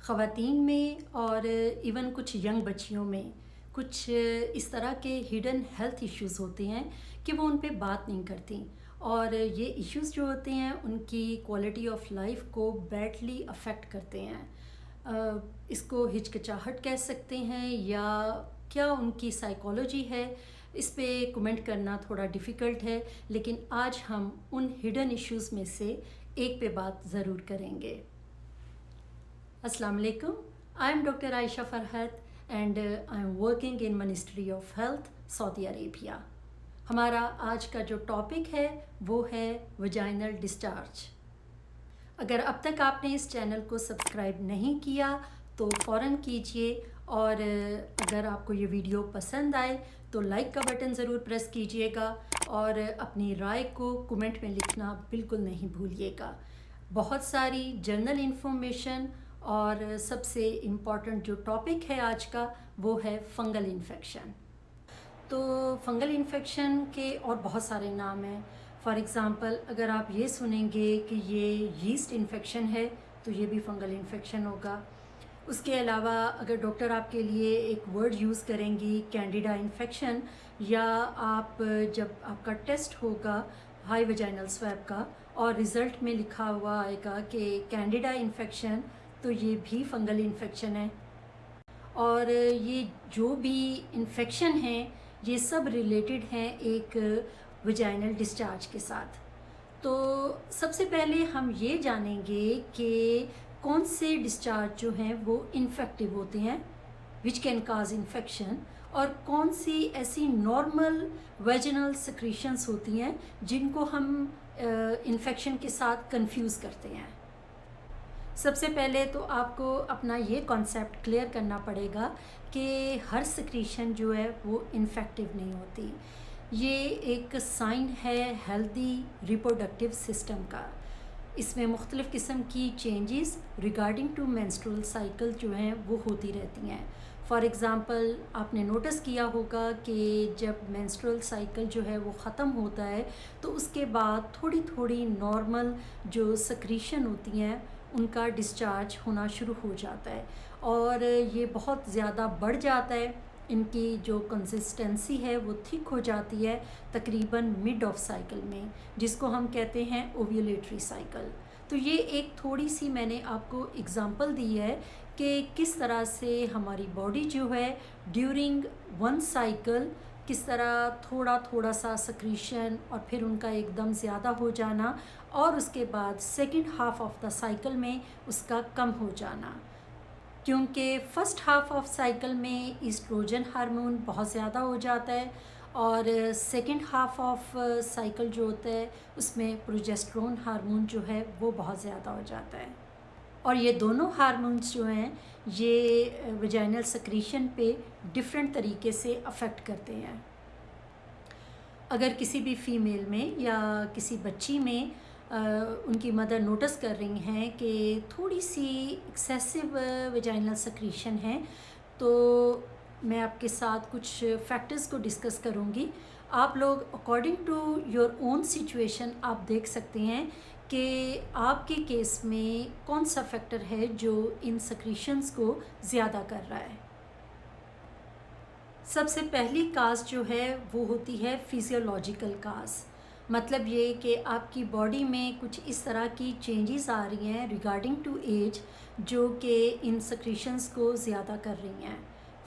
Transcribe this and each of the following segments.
ख़वातीन में और इवन कुछ यंग बच्चियों में कुछ इस तरह के हिडन हेल्थ इश्यूज़ होते हैं कि वो उन पे बात नहीं करती और ये इश्यूज़ जो होते हैं उनकी क्वालिटी ऑफ लाइफ को बैडली अफेक्ट करते हैं। इसको हिचकिचाहट कह सकते हैं या क्या उनकी साइकोलॉजी है, इस पे कमेंट करना थोड़ा डिफ़िकल्ट है, लेकिन आज हम उन हिडन इश्यूज़ में से एक पे बात ज़रूर करेंगे। अस्सलाम वालेकुम, I am doctor Ayesha Farhat and I am working in ministry of health Saudi Arabia. हमारा आज का जो टॉपिक है वो है वजाइनल डिस्चार्ज। अगर अब तक आपने इस चैनल को सब्सक्राइब नहीं किया तो फ़ौरन कीजिए और अगर आपको ये वीडियो पसंद आए तो लाइक का बटन ज़रूर प्रेस कीजिएगा और अपनी राय को कमेंट में लिखना बिल्कुल नहीं भूलिएगा। बहुत सारी जनरल इन्फॉर्मेशन और सबसे इम्पॉर्टेंट जो टॉपिक है आज का वो है फंगल इन्फेक्शन। तो फंगल इन्फेक्शन के और बहुत सारे नाम हैं। फॉर एग्ज़ाम्पल अगर आप ये सुनेंगे कि ये यीस्ट इन्फेक्शन है तो ये भी फंगल इन्फेक्शन होगा। उसके अलावा अगर डॉक्टर आपके लिए एक वर्ड यूज़ करेंगी कैंडिडा इन्फेक्शन, या आप जब आपका टेस्ट होगा हाई वजाइनल स्वैब का और रिज़ल्ट में लिखा हुआ आएगा कि कैंडिडा इन्फेक्शन, तो ये भी फंगल इन्फेक्शन है। और ये जो भी इन्फेक्शन हैं ये सब रिलेटेड हैं एक वजाइनल डिस्चार्ज के साथ। तो सबसे पहले हम ये जानेंगे कि कौन से डिस्चार्ज जो हैं वो इन्फेक्टिव होते हैं, विच कैन काज इन्फेक्शन, और कौन सी ऐसी नॉर्मल वेजिनल सिक्रीशंस होती हैं जिनको हम इन्फेक्शन के साथ कंफ्यूज करते हैं। सबसे पहले तो आपको अपना ये कॉन्सेप्ट क्लियर करना पड़ेगा कि हर सिक्रीशन जो है वो इन्फेक्टिव नहीं होती। ये एक साइन है हेल्दी रिप्रोडक्टिव सिस्टम का। इसमें मुख्तलिफ़ किस्म की changes regarding to menstrual cycle जो हैं वो होती रहती हैं। फॉर एग्ज़ाम्पल आपने नोटिस किया होगा कि जब मेंस्ट्रुअल साइकिल जो है वो ख़त्म होता है तो उसके बाद थोड़ी थोड़ी नॉर्मल जो सिक्रीशन होती हैं उनका डिस्चार्ज होना शुरू हो जाता है और ये बहुत ज़्यादा बढ़ जाता है। इनकी जो कंसिस्टेंसी है वो थिक हो जाती है तकरीबन मिड ऑफ साइकिल में, जिसको हम कहते हैं ओव्यूलेटरी साइकिल। तो ये एक थोड़ी सी मैंने आपको एग्ज़ाम्पल दी है कि किस तरह से हमारी बॉडी जो है ड्यूरिंग वन साइकिल किस तरह थोड़ा थोड़ा सा सक्रीशन और फिर उनका एकदम ज़्यादा हो जाना और उसके बाद second half of the cycle में उसका कम हो जाना। क्योंकि फ़र्स्ट हाफ ऑफ साइकिल में ईस्ट्रोजन हार्मोन बहुत ज़्यादा हो जाता है और सेकंड हाफ ऑफ साइकिल जो होता है उसमें प्रोजेस्टेरोन हार्मोन जो है वो बहुत ज़्यादा हो जाता है। और ये दोनों हार्मोन्स जो हैं ये वजाइनल सिक्रीशन पे डिफरेंट तरीके से अफ़ेक्ट करते हैं। अगर किसी भी फ़ीमेल में या किसी बच्ची में उनकी मदर नोटिस कर रही हैं कि थोड़ी सी एक्सेसिव वजाइनल सिक्रीशन है, तो मैं आपके साथ कुछ फैक्टर्स को डिस्कस करूँगी। आप लोग according to your own situation आप देख सकते हैं कि आपके केस में कौन सा फैक्टर है जो इन सिक्रीशंस को ज़्यादा कर रहा है। सबसे पहली काज जो है वो होती है फिजियोलॉजिकल काज। मतलब ये कि आपकी बॉडी में कुछ इस तरह की चेंजेस आ रही हैं रिगार्डिंग टू एज जो कि इन सिक्रीशंस को ज़्यादा कर रही हैं।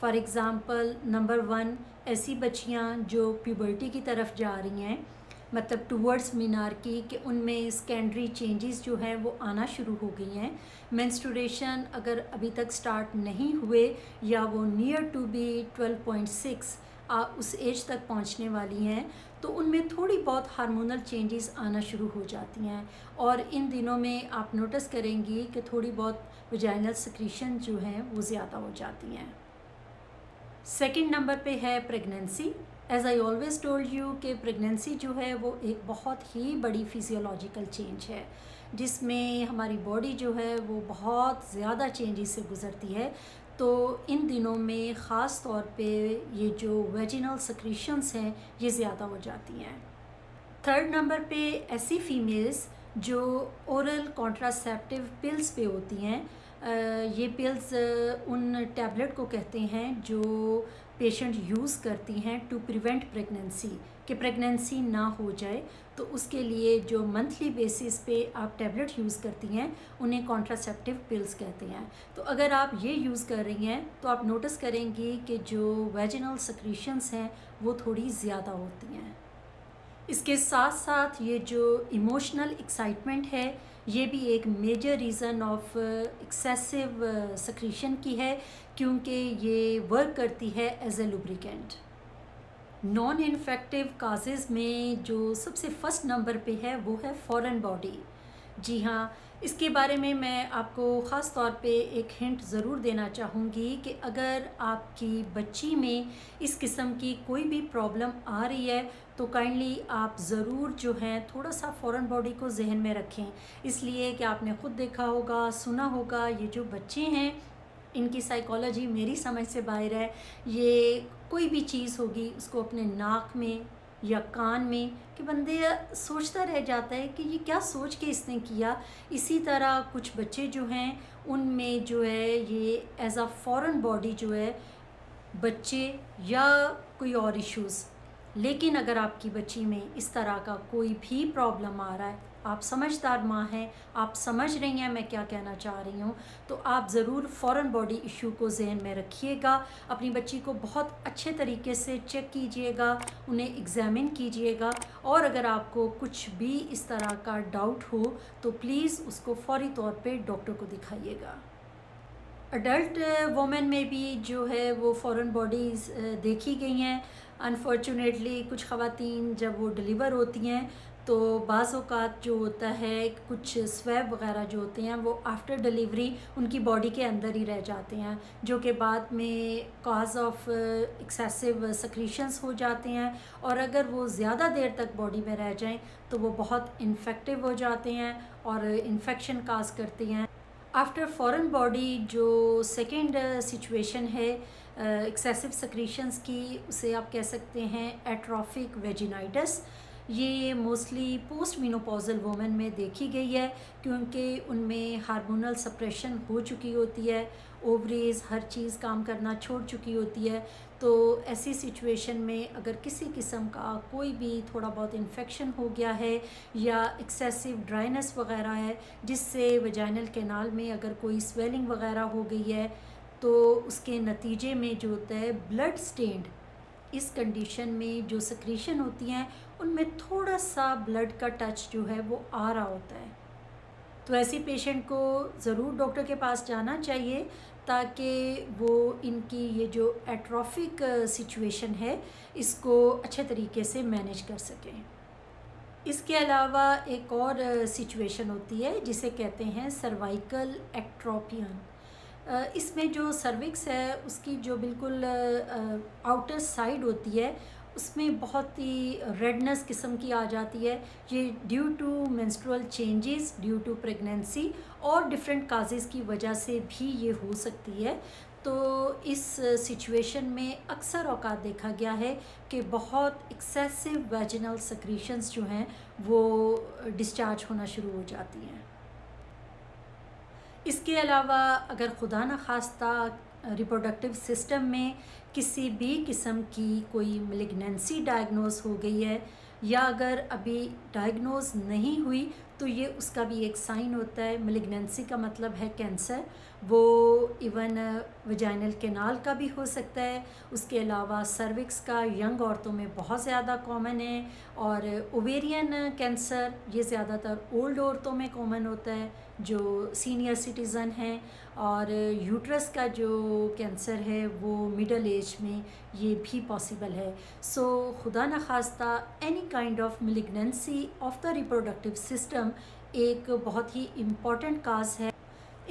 फॉर एग्ज़ाम्पल नंबर 1, ऐसी बच्चियां जो प्यूबर्टी की तरफ जा रही हैं, मतलब टूवर्ड्स मिनार्की, कि उनमें सेकेंडरी चेंजेस जो हैं वो आना शुरू हो गई हैं। मेंस्ट्रुएशन अगर अभी तक स्टार्ट नहीं हुए या वो नियर टू बी 12.6 उस एज तक पहुंचने वाली हैं, तो उनमें थोड़ी बहुत हार्मोनल चेंजेस आना शुरू हो जाती हैं और इन दिनों में आप नोटिस करेंगी कि थोड़ी बहुत वजाइनल सिक्रीशन जो हैं वो ज़्यादा हो जाती हैं। सेकंड नंबर पे है pregnancy. As I always told you कि प्रेगनेंसी जो है वो एक बहुत ही बड़ी फिजियोलॉजिकल चेंज है जिसमें हमारी बॉडी जो है वो बहुत ज़्यादा चेंजेस से गुज़रती है। तो इन दिनों में ख़ास तौर पे ये जो वेजिनल सिक्रीशंस हैं ये ज़्यादा हो जाती हैं। थर्ड नंबर पे ऐसी फ़ीमेल्स जो ओरल कॉन्ट्रासेप्टिव पिल्स पे होती हैं, ये पिल्स उन टैबलेट को कहते हैं जो पेशेंट यूज़ करती हैं टू प्रिवेंट प्रेगनेंसी, कि प्रेगनेंसी ना हो जाए। तो उसके लिए जो मंथली बेसिस पे आप टैबलेट यूज़ करती हैं उन्हें कॉन्ट्रासेप्टिव पिल्स कहते हैं। तो अगर आप ये यूज़ कर रही हैं तो आप नोटिस करेंगी कि जो वेजिनल सेक्रीशंस हैं वो थोड़ी ज़्यादा होती हैं। इसके साथ साथ ये जो इमोशनल एक्साइटमेंट है ये भी एक major reason of excessive secretion की है, क्योंकि ये वर्क करती है as a lubricant. Non infective causes में जो सबसे फर्स्ट नंबर पे है वो है फॉरेन बॉडी। जी हाँ, इसके बारे में मैं आपको ख़ास तौर पे एक हिंट ज़रूर देना चाहूँगी कि अगर आपकी बच्ची में इस किस्म की कोई भी प्रॉब्लम आ रही है तो काइंडली आप ज़रूर जो है थोड़ा सा फॉरेन बॉडी को जहन में रखें। इसलिए कि आपने ख़ुद देखा होगा, सुना होगा, ये जो बच्चे हैं इनकी साइकोलॉजी मेरी समझ से बाहर है। ये कोई भी चीज़ होगी उसको अपने नाक में या कान में, कि बंदे सोचता रह जाता है कि ये क्या सोच के इसने किया। इसी तरह कुछ बच्चे जो हैं उनमें जो है ये एज अ फॉरेन बॉडी जो है बच्चे या कोई और इश्यूज़। लेकिन अगर आपकी बच्ची में इस तरह का कोई भी प्रॉब्लम आ रहा है, आप समझदार माँ हैं, आप समझ रही हैं मैं क्या कहना चाह रही हूँ, तो आप ज़रूर फॉरेन बॉडी इशू को जहन में रखिएगा। अपनी बच्ची को बहुत अच्छे तरीके से चेक कीजिएगा, उन्हें एग्ज़ामिन कीजिएगा, और अगर आपको कुछ भी इस तरह का डाउट हो तो प्लीज़ उसको फौरी तौर पे डॉक्टर को दिखाइएगा। अडल्ट वोमेन में भी जो है वो फॉरेन बॉडीज़ देखी गई हैं। अनफॉर्चुनेटली कुछ ख़वातीन जब वो डिलीवर होती हैं तो बाज़ औक़ात जो होता है कुछ स्वैब वग़ैरह जो होते हैं वो आफ्टर डिलीवरी उनकी बॉडी के अंदर ही रह जाते हैं, जो कि बाद में कॉज ऑफ एक्सेसिव सेक्रीशंस हो जाते हैं, और अगर वो ज़्यादा देर तक बॉडी में रह जाएं तो वो बहुत इन्फेक्टिव हो जाते हैं और इन्फेक्शन काज करते हैं। आफ्टर फॉरेन बॉडी जो सेकेंड सिचुएशन है एक्सेसिव सेक्रीशंस की, उसे आप कह सकते हैं एट्रोफिक वेजिनाइटिस। ये मोस्टली पोस्ट मेनोपॉजल वुमेन में देखी गई है, क्योंकि उनमें हार्मोनल सप्रेशन हो चुकी होती है, ओवरीज हर चीज़ काम करना छोड़ चुकी होती है। तो ऐसी सिचुएशन में अगर किसी किस्म का कोई भी थोड़ा बहुत इन्फेक्शन हो गया है या एक्सेसिव ड्राइनेस वगैरह है, जिससे वजाइनल कैनाल में अगर कोई स्वेलिंग वगैरह हो गई है, तो उसके नतीजे में जो होता है ब्लड स्टेन्ड, इस कंडीशन में जो सेक्रीशन होती हैं उनमें थोड़ा सा ब्लड का टच जो है वो आ रहा होता है। तो ऐसी पेशेंट को ज़रूर डॉक्टर के पास जाना चाहिए ताकि वो इनकी ये जो एट्रोफिक सिचुएशन है इसको अच्छे तरीके से मैनेज कर सकें। इसके अलावा एक और सिचुएशन होती है जिसे कहते हैं सर्वाइकल एक्ट्रोपियन। इसमें जो सर्विक्स है उसकी जो बिल्कुल आउटर साइड होती है उसमें बहुत ही रेडनेस किस्म की आ जाती है। ये due to menstrual changes, due to pregnancy और डिफरेंट काजेज़ की वजह से भी ये हो सकती है। तो इस सिचुएशन में अक्सर औकात देखा गया है कि बहुत एक्सेसिव वैजिनल सेक्रीशंस जो हैं वो डिस्चार्ज होना शुरू हो जाती हैं। इसके अलावा अगर खुदा न खास्ता रिप्रोडक्टिव सिस्टम में किसी भी किस्म की कोई मेलिग्नेंसी डायग्नोज हो गई है या अगर अभी डायग्नोज नहीं हुई तो ये उसका भी एक साइन होता है। मेलिग्नेंसी का मतलब है कैंसर, वो इवन वजाइनल कैनाल का भी हो सकता है। उसके अलावा सर्विक्स का यंग औरतों में बहुत ज़्यादा कॉमन है, और ओवेरियन कैंसर ये ज़्यादातर ओल्ड औरतों में कॉमन होता है जो सीनियर सिटीज़न हैं, और यूट्रस का जो कैंसर है वो मिडल एज में ये भी पॉसिबल है। सो खुदा न खास्ता any kind of malignancy of the reproductive system एक बहुत ही इम्पॉर्टेंट काज है।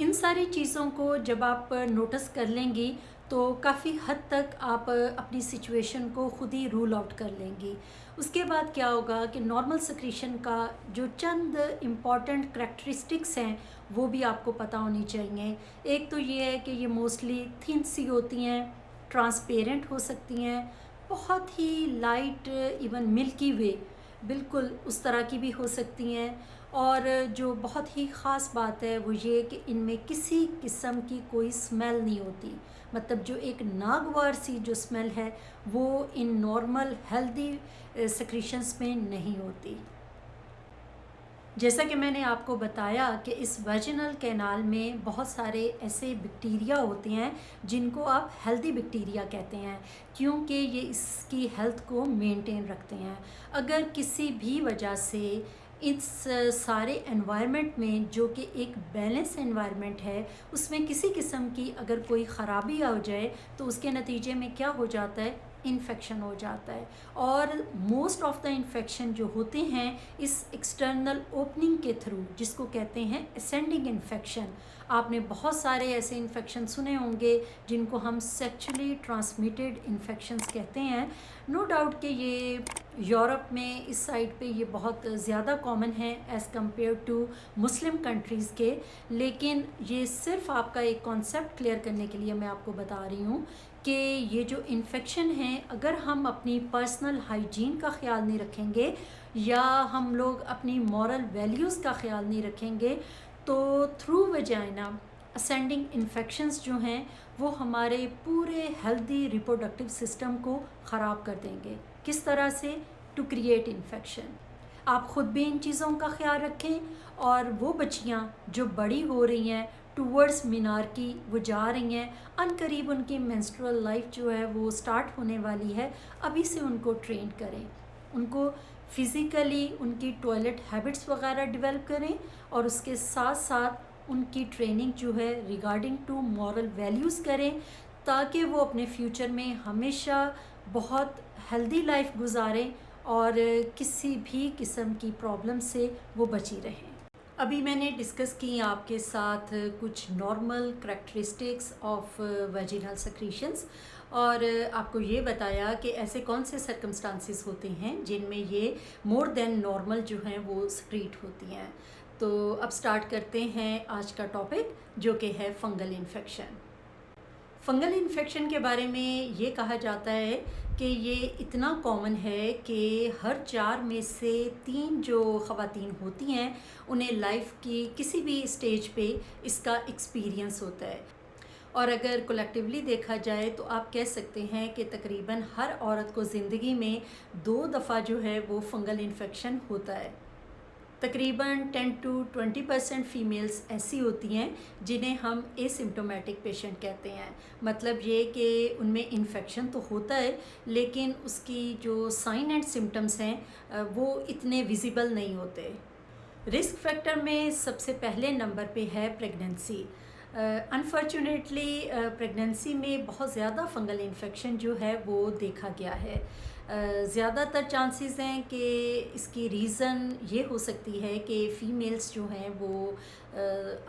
इन सारी चीज़ों को जब आप नोटिस कर लेंगी तो काफ़ी हद तक आप अपनी सिचुएशन को ख़ुद ही रूल आउट कर लेंगी। उसके बाद क्या होगा कि नॉर्मल सेक्रीशन का जो चंद इम्पॉर्टेंट करैक्टरिस्टिक्स हैं वो भी आपको पता होनी चाहिए। एक तो ये है कि ये मोस्टली थिन सी होती हैं, ट्रांसपेरेंट हो सकती हैं, बहुत ही लाइट इवन मिल्की वे बिल्कुल उस तरह की भी हो सकती हैं, और जो बहुत ही ख़ास बात है वो ये कि इनमें किसी किस्म की कोई स्मेल नहीं होती। मतलब जो एक नागवार सी जो स्मेल है वो इन नॉर्मल हेल्दी सेक्रीशंस में नहीं होती। जैसा कि मैंने आपको बताया कि इस वैजिनल कैनाल में बहुत सारे ऐसे बैक्टीरिया होते हैं जिनको आप हेल्दी बैक्टीरिया कहते हैं, क्योंकि ये इसकी हेल्थ को मेंटेन रखते हैं। अगर किसी भी वजह से इस सारे एनवायरनमेंट में, जो कि एक बैलेंस एनवायरनमेंट है, उसमें किसी किस्म की अगर कोई ख़राबी आ जाए तो उसके नतीजे में क्या हो जाता है, इन्फेक्शन हो जाता है। और मोस्ट ऑफ द इन्फेक्शन जो होते हैं इस एक्सटर्नल ओपनिंग के थ्रू, जिसको कहते हैं असेंडिंग इन्फेक्शन। आपने बहुत सारे ऐसे इन्फेक्शन सुने होंगे जिनको हम सेक्सुअली ट्रांसमिटेड इन्फेक्शंस कहते हैं। नो डाउट कि ये यूरोप में इस साइड पे ये बहुत ज़्यादा कॉमन है as compare to Muslim countries के। लेकिन ये सिर्फ आपका एक कॉन्सेप्ट क्लियर करने के लिए मैं आपको बता रही हूँ कि ये जो इन्फेक्शन है, अगर हम अपनी पर्सनल हाइजीन का ख्याल नहीं रखेंगे या हम लोग अपनी मॉरल वैल्यूज़ का ख्याल नहीं रखेंगे तो थ्रू वजाइना असेंडिंग इन्फेक्शंस जो हैं वो हमारे पूरे हेल्दी रिप्रोडक्टिव सिस्टम को ख़राब कर देंगे। किस तरह से? To create infection. आप ख़ुद भी इन चीज़ों का ख्याल रखें, और वो बच्चियाँ जो बड़ी हो रही हैं टूवर्ड्स मिनारकी वो जा रही हैं, अनकरीब उनकी मेंस्ट्रुअल लाइफ जो है वो स्टार्ट होने वाली है, अभी से उनको ट्रेन करें, उनको फ़िज़िकली उनकी टॉयलेट हैबिट्स वगैरह डेवलप करें, और उसके साथ साथ उनकी ट्रेनिंग जो है रिगार्डिंग टू मॉरल वैल्यूज़ करें, ताकि वो अपने फ्यूचर में हमेशा बहुत हेल्दी लाइफ गुजारें और किसी भी किस्म की प्रॉब्लम से वो बची रहें। अभी मैंने डिस्कस की आपके साथ कुछ normal characteristics of vaginal secretions, और आपको ये बताया कि ऐसे कौन से सर्कमस्टांसिस होते हैं जिनमें ये मोर देन नॉर्मल जो हैं वो सेक्रीट होती हैं। तो अब स्टार्ट करते हैं आज का टॉपिक, जो कि है फंगल इन्फेक्शन। फंगल इन्फेक्शन के बारे में ये कहा जाता है कि ये इतना कॉमन है कि हर 4 में से 3 जो ख़वातीन होती हैं उन्हें लाइफ की किसी भी स्टेज पे इसका एक्सपीरियंस होता है। और अगर कलेक्टिवली देखा जाए तो आप कह सकते हैं कि तकरीबन हर औरत को ज़िंदगी में 2 दफ़ा जो है वो फंगल इन्फेक्शन होता है। तकरीबन 10 to 20% फ़ीमेल्स ऐसी होती हैं जिन्हें हम एसिम्प्टोमेटिक पेशेंट कहते हैं। मतलब ये कि उनमें इन्फेक्शन तो होता है लेकिन उसकी जो साइन एंड सिम्टम्स हैं वो इतने विजिबल नहीं होते। रिस्क फैक्टर में सबसे पहले नंबर पे है प्रेगनेंसी। अनफॉर्चुनेटली प्रेगनेंसी में बहुत ज़्यादा फंगल इन्फेक्शन जो है वो देखा गया है। ज़्यादातर चांसेस हैं कि इसकी रीज़न ये हो सकती है कि फ़ीमेल्स जो हैं वो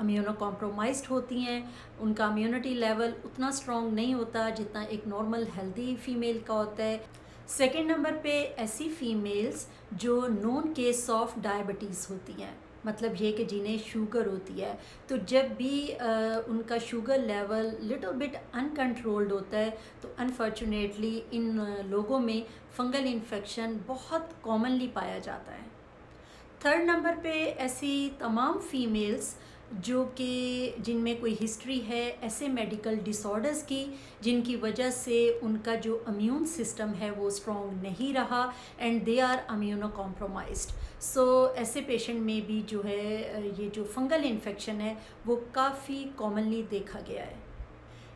इम्यूनो कॉम्प्रोमाइज़्ड होती हैं, उनका इम्यूनिटी लेवल उतना स्ट्रॉन्ग नहीं होता जितना एक नॉर्मल हेल्दी फ़ीमेल का होता है। सेकंड नंबर पे ऐसी फ़ीमेल्स जो नोन केस ऑफ डायबिटीज़ होती हैं, मतलब ये कि जिन्हें शुगर होती है। तो जब भी उनका sugar level little bit uncontrolled होता है तो अनफॉर्चुनेटली इन लोगों में फंगल इन्फेक्शन बहुत कॉमनली पाया जाता है। थर्ड नंबर पे ऐसी तमाम फ़ीमेल्स जो कि जिनमें कोई हिस्ट्री है ऐसे मेडिकल डिसऑर्डर्स की जिनकी वजह से उनका जो इम्यून सिस्टम है वो स्ट्रॉन्ग नहीं रहा and they are immunocompromised. So ऐसे पेशेंट में भी जो है ये जो फंगल इन्फेक्शन है वो काफ़ी कॉमनली देखा गया है।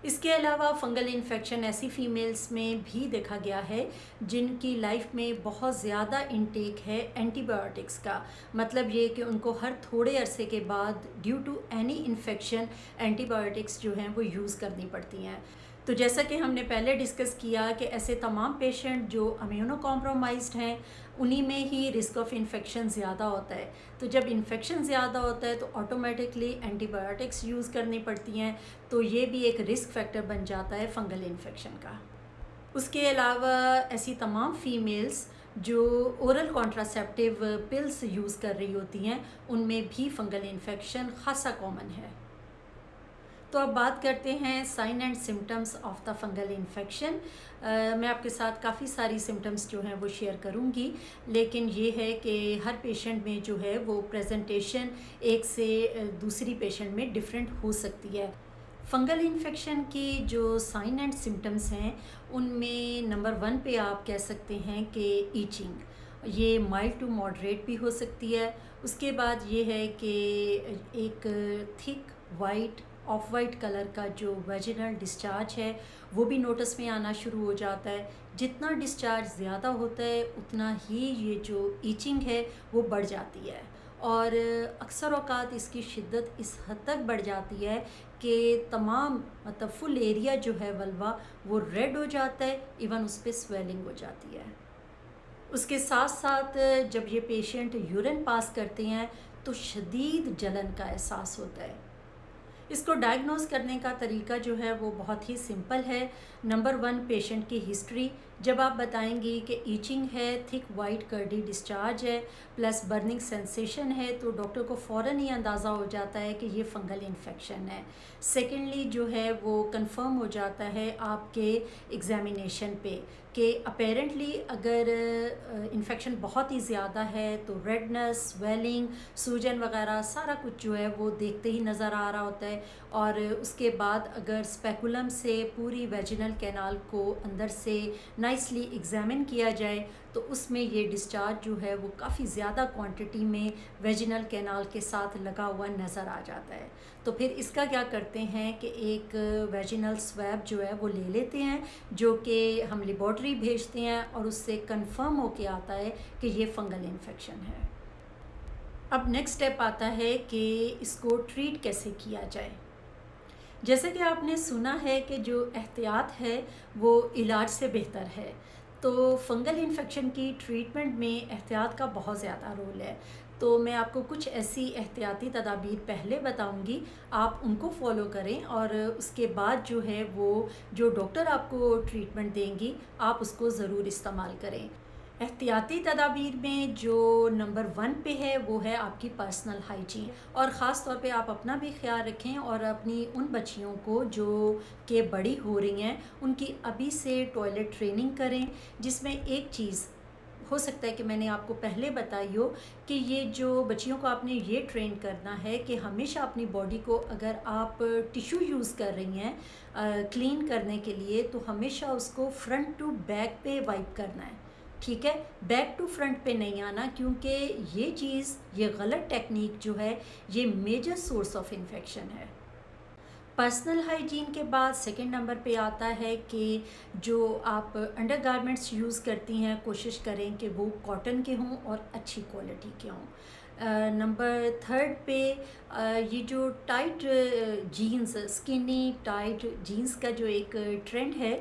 इसके अलावा फंगल इन्फेक्शन ऐसी फ़ीमेल्स में भी देखा गया है जिनकी लाइफ में बहुत ज़्यादा इंटेक है एंटीबायोटिक्स का। मतलब ये कि उनको हर थोड़े अरसे के बाद due to any infection antibiotics जो हैं वो यूज़ करनी पड़ती हैं। तो जैसा कि हमने पहले डिस्कस किया कि ऐसे तमाम पेशेंट जो इम्यूनो कॉम्प्रोमाइज्ड हैं उन्हीं में ही रिस्क ऑफ इन्फेक्शन ज़्यादा होता है। तो जब इन्फेक्शन ज़्यादा होता है तो ऑटोमेटिकली एंटीबायोटिक्स यूज़ करनी पड़ती हैं, तो ये भी एक रिस्क फैक्टर बन जाता है फंगल इन्फेक्शन का। उसके अलावा ऐसी तमाम फ़ीमेल्स जो ओरल कॉन्ट्रासेप्टिव पिल्स यूज़ कर रही होती हैं उनमें भी फंगल इन्फेक्शन ख़ासा कॉमन है। तो अब बात करते हैं sign and symptoms of the fungal infection. मैं आपके साथ काफ़ी सारी सिम्टम्स जो हैं वो शेयर करूंगी, लेकिन ये है कि हर पेशेंट में जो है वो प्रेजेंटेशन एक से दूसरी पेशेंट में डिफरेंट हो सकती है। फंगल इन्फेक्शन की जो साइन एंड सिम्टम्स हैं उनमें नंबर 1 पे आप कह सकते हैं कि ईचिंग, ये माइल्ड टू मॉडरेट भी हो सकती है। उसके बाद ये है कि एक thick white of white colour का जो वेजिनल डिस्चार्ज है वो भी नोटिस में आना शुरू हो जाता है। जितना डिस्चार्ज ज़्यादा होता है उतना ही ये जो ईचिंग है वो बढ़ जाती है, और अक्सर औक़ात इसकी शिद्दत इस हद तक बढ़ जाती है कि तमाम मतलब फुल एरिया जो है वल्वा वो रेड हो जाता है, इवन उस पर स्वेलिंग हो जाती है। उसके साथ साथ जब ये पेशेंट यूरिन पास करते हैं तो शदीद जलन का एहसास होता है। इसको डायग्नोस करने का तरीका जो है वो बहुत ही सिंपल है। नंबर 1, पेशेंट की हिस्ट्री। जब आप बताएंगी कि ईचिंग है, थिक वाइट कर्डी डिस्चार्ज है, प्लस बर्निंग सेंसेशन है, तो डॉक्टर को फ़ौरन ही अंदाज़ा हो जाता है कि ये फंगल इन्फेक्शन है। सेकेंडली जो है वो कंफर्म हो जाता है आपके एग्ज़ामिनेशन पे कि अपेरेंटली अगर इन्फेक्शन बहुत ही ज़्यादा है तो रेडनेस, स्वेलिंग, सूजन वगैरह सारा कुछ जो है वो देखते ही नज़र आ रहा होता है। और उसके बाद अगर स्पेकुलम से पूरी वेजिनल कैनाल को अंदर से नाइसली एग्ज़ामिन किया जाए तो उसमें ये डिस्चार्ज जो है वो काफ़ी ज़्यादा क्वांटिटी में वेजिनल कैनाल के साथ लगा हुआ नज़र आ जाता है। तो फिर इसका क्या करते हैं कि एक वेजिनल स्वैब जो है वो ले लेते हैं, जो कि हम लेबॉर्ट्री भेजते हैं और उससे कंफर्म होके आता है कि ये फंगल इन्फेक्शन है। अब नेक्स्ट स्टेप आता है कि इसको ट्रीट कैसे किया जाए। जैसे कि आपने सुना है कि जो एहतियात है वो इलाज से बेहतर है, तो फंगल इन्फेक्शन की ट्रीटमेंट में एहतियात का बहुत ज़्यादा रोल है। तो मैं आपको कुछ ऐसी एहतियाती तदाबीर पहले बताऊंगी, आप उनको फॉलो करें और उसके बाद जो है वो जो डॉक्टर आपको ट्रीटमेंट देंगी आप उसको ज़रूर इस्तेमाल करें। एहतियाती तदाबीर में जो नंबर 1 पे है वो है आपकी पर्सनल हाइजीन, और ख़ास तौर पे आप अपना भी ख्याल रखें और अपनी उन बच्चियों को जो कि बड़ी हो रही हैं उनकी अभी से टॉयलेट ट्रेनिंग करें, जिसमें एक चीज़ हो सकता है कि मैंने आपको पहले बताई हो कि ये जो बच्चियों को आपने ये ट्रेन करना है कि हमेशा अपनी बॉडी को अगर आप टिश्यू यूज़ कर रही हैं क्लीन करने के लिए तो हमेशा उसको फ्रंट टू बैक पे वाइप करना है, ठीक है, बैक टू फ्रंट पे नहीं आना, क्योंकि ये चीज़, ये गलत टेक्निक जो है ये मेजर सोर्स ऑफ इन्फेक्शन है। पर्सनल हाइजीन के बाद सेकंड नंबर पे आता है कि जो आप अंडरगारमेंट्स यूज़ करती हैं कोशिश करें कि वो कॉटन के हों और अच्छी क्वालिटी के हों। नंबर 3 पे ये जो tight jeans, skinny tight jeans का जो एक ट्रेंड है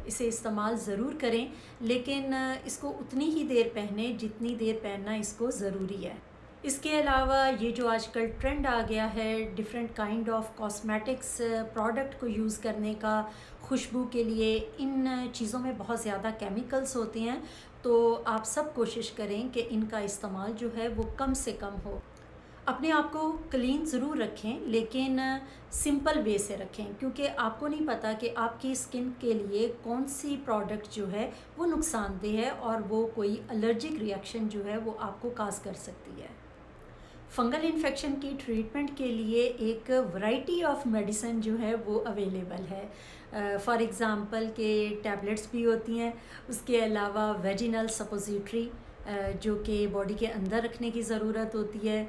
इसे इस्तेमाल ज़रूर करें, लेकिन इसको उतनी ही देर पहने जितनी देर पहनना इसको ज़रूरी है। इसके अलावा ये जो आजकल ट्रेंड आ गया है different kind of cosmetics product को यूज़ करने का खुशबू के लिए, इन चीज़ों में बहुत ज़्यादा केमिकल्स होते हैं, तो आप सब कोशिश करें कि इनका इस्तेमाल जो है वो कम से कम हो। अपने आप को क्लीन ज़रूर रखें, लेकिन सिंपल वे से रखें, क्योंकि आपको नहीं पता कि आपकी स्किन के लिए कौन सी प्रोडक्ट जो है वो नुकसानदेह है और वो कोई एलर्जिक रिएक्शन जो है वो आपको काज कर सकती है। फंगल इन्फेक्शन की ट्रीटमेंट के लिए एक वैरायटी ऑफ मेडिसिन जो है वो अवेलेबल है। फॉर एग्ज़ाम्पल के टैबलेट्स भी होती हैं, उसके अलावा वेजिनल सपोजिटरी जो कि बॉडी के अंदर रखने की ज़रूरत होती है,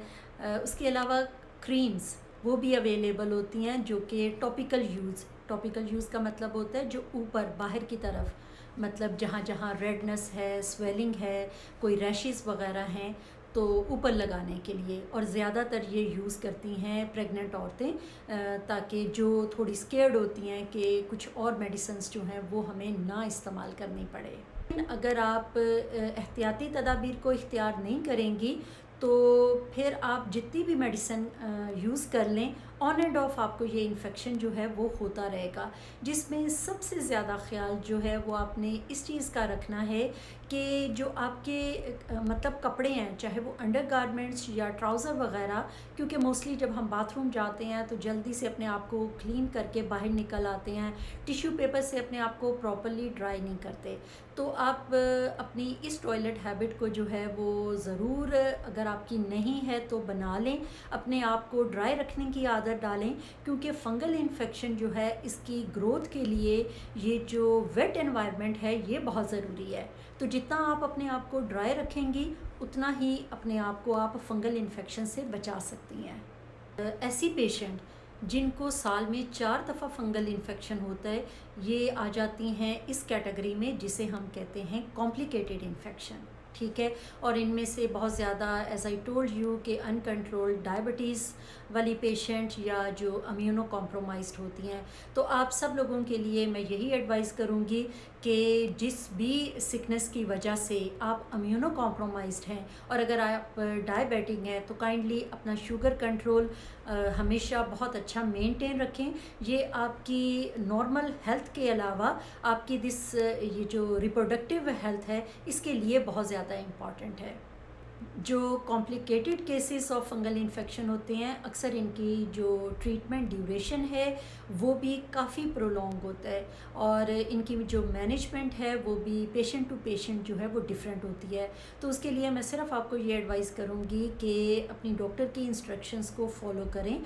उसके अलावा क्रीम्स वो भी अवेलेबल होती हैं जो कि टॉपिकल यूज़ का मतलब होता है जो ऊपर बाहर की तरफ, मतलब जहाँ जहाँ रेडनेस है, स्वेलिंग है, कोई रैशेस वगैरह हैं तो ऊपर लगाने के लिए, और ज़्यादातर ये यूज़ करती हैं प्रेग्नेंट औरतें, ताकि जो थोड़ी स्केर्ड होती हैं कि कुछ और मेडिसिन्स जो हैं वो हमें ना इस्तेमाल करनी पड़े। अगर आप एहतियाती तदाबीर को इख्तियार नहीं करेंगी तो फिर आप जितनी भी मेडिसिन यूज़ कर लें ऑन एंड ऑफ आपको ये इन्फेक्शन जो है वो होता रहेगा, जिसमें सबसे ज़्यादा ख्याल जो है वो आपने इस चीज़ का रखना है कि जो आपके मतलब कपड़े हैं, चाहे वो अंडर गारमेंट्स या ट्राउज़र वगैरह, क्योंकि मोस्टली जब हम बाथरूम जाते हैं तो जल्दी से अपने आप को क्लीन करके बाहर निकल आते हैं, टिश्यू पेपर से अपने आप को प्रॉपर्ली ड्राई नहीं करते। तो आप अपनी इस टॉयलेट हैबिट को जो है वो ज़रूर, अगर आपकी नहीं है तो बना लें, अपने आप को ड्राई रखने की आदत डालें, क्योंकि फंगल इन्फेक्शन जो है इसकी ग्रोथ के लिए ये जो वेट एनवायरनमेंट है ये बहुत ज़रूरी है। तो जितना आप अपने आप को ड्राई रखेंगी उतना ही अपने आप को आप फंगल इन्फेक्शन से बचा सकती हैं। ऐसी पेशेंट जिनको साल में 4 दफ़ा फंगल इन्फेक्शन होता है, ये आ जाती हैं इस कैटेगरी में जिसे हम कहते हैं कॉम्प्लिकेटेड इन्फेक्शन, ठीक है। और इनमें से बहुत ज़्यादा, एज आई टोल्ड यू, कि अनकंट्रोल्ड डायबिटीज़ वाली पेशेंट या जो इम्यूनो कॉम्प्रोमाइज्ड होती हैं। तो आप सब लोगों के लिए मैं यही एडवाइस करूँगी कि जिस भी सिकनेस की वजह से आप इम्यूनो कॉम्प्रोमाइज्ड हैं और अगर आप डायबिटिक हैं तो काइंडली अपना शुगर कंट्रोल हमेशा बहुत अच्छा मेंटेन रखें। ये आपकी नॉर्मल हेल्थ के अलावा आपकी ये जो रिप्रोडक्टिव हेल्थ है इसके लिए बहुत ज़्यादा इम्पॉर्टेंट है। जो complicated cases of fungal infection होते हैं, अक्सर इनकी जो ट्रीटमेंट ड्यूरेशन है वो भी काफ़ी प्रोलॉन्ग होता है और इनकी जो मैनेजमेंट है वो भी पेशेंट टू पेशेंट जो है वो डिफरेंट होती है। तो उसके लिए मैं सिर्फ आपको ये एडवाइस करूँगी कि अपनी डॉक्टर की इंस्ट्रक्शंस को फॉलो करें।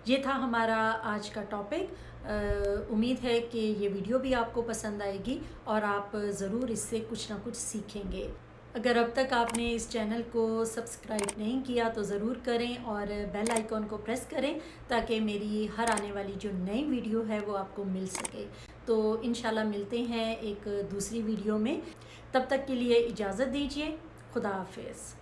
ये था हमारा आज का टॉपिक। उम्मीद है कि ये वीडियो भी आपको पसंद आएगी और आप ज़रूर इससे कुछ ना कुछ सीखेंगे। अगर अब तक आपने इस चैनल को सब्सक्राइब नहीं किया तो ज़रूर करें और बेल आइकॉन को प्रेस करें ताकि मेरी हर आने वाली जो नई वीडियो है वो आपको मिल सके। तो इंशाल्लाह मिलते हैं एक दूसरी वीडियो में, तब तक के लिए इजाज़त दीजिए। खुदा हाफिज़।